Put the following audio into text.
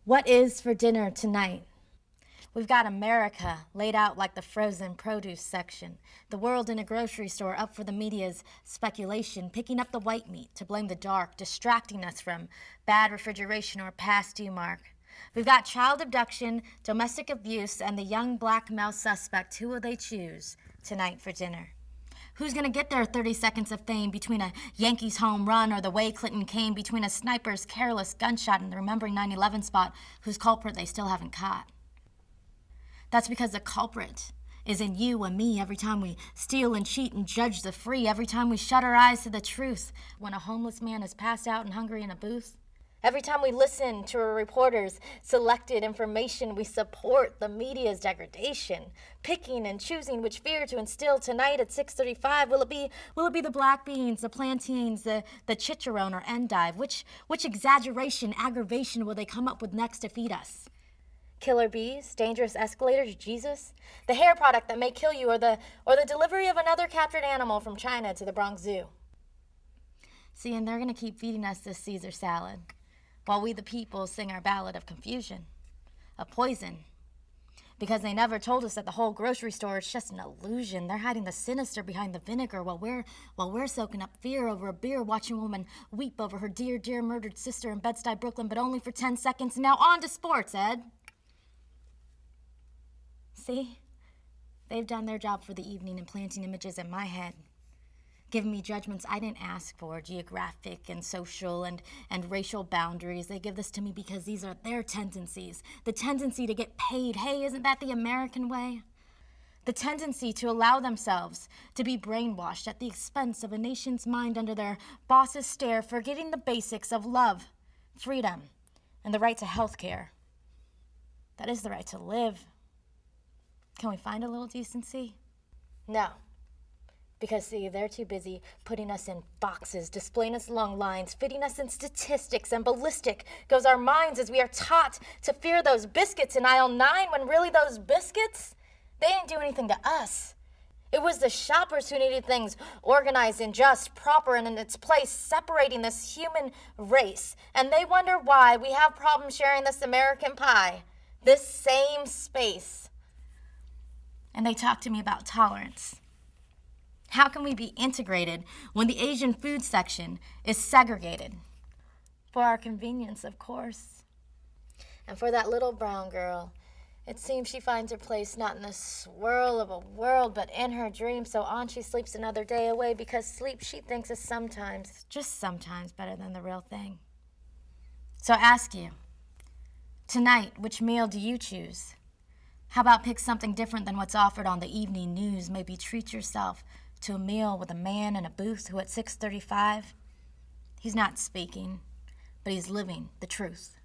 What is for dinner tonight? We've got America laid out like the frozen produce section. The world in a grocery store up for the media's speculation, picking up the white meat to blame the dark, distracting us from bad refrigeration or past due mark. We've got child abduction, domestic abuse, and the young black male suspect. Who will they choose tonight for dinner? Who's gonna get their 30 seconds of fame between a Yankees home run or the way Clinton came between a sniper's careless gunshot and the remembering 9/11 spot whose culprit they still haven't caught? That's because the culprit is in you and me every time we steal and cheat and judge the free, every time we shut our eyes to the truth when a homeless man is passed out and hungry in a booth. Every time we listen to a reporter's selected information, we support the media's degradation, picking and choosing which fear to instill tonight at 6:35. Will it be the black beans, the plantains, the chicharron or endive? Which exaggeration, aggravation will they come up with next to feed us? Killer bees, dangerous escalators, Jesus, the hair product that may kill you, or the delivery of another captured animal from China to the Bronx Zoo. See, and they're gonna keep feeding us this Caesar salad, while we the people sing our ballad of confusion, of poison. Because they never told us that the whole grocery store is just an illusion. They're hiding the sinister behind the vinegar while we're soaking up fear over a beer, watching a woman weep over her dear, dear murdered sister in Bed-Stuy, Brooklyn, but only for 10 seconds. Now on to sports, Ed. See? They've done their job for the evening, implanting images in my head, giving me judgments I didn't ask for, geographic and social and racial boundaries. They give this to me because these are their tendencies. The tendency to get paid. Hey, isn't that the American way? The tendency to allow themselves to be brainwashed at the expense of a nation's mind under their boss's stare, forgetting the basics of love, freedom, and the right to health care. That is the right to live. Can we find a little decency? No. Because, see, they're too busy putting us in boxes, displaying us along lines, fitting us in statistics, and ballistic goes our minds as we are taught to fear those biscuits in aisle 9, when really those biscuits, they didn't do anything to us. It was the shoppers who needed things organized and just, proper, and in its place, separating this human race. And they wonder why we have problems sharing this American pie, this same space. And they talk to me about tolerance. How can we be integrated when the Asian food section is segregated? For our convenience, of course. And for that little brown girl, it seems she finds her place not in the swirl of a world, but in her dream. So on she sleeps another day away, because sleep, she thinks, is sometimes, just sometimes, better than the real thing. So I ask you, tonight, which meal do you choose? How about pick something different than what's offered on the evening news? Maybe treat yourself to a meal with a man in a booth who at 6:35, he's not speaking, but he's living the truth.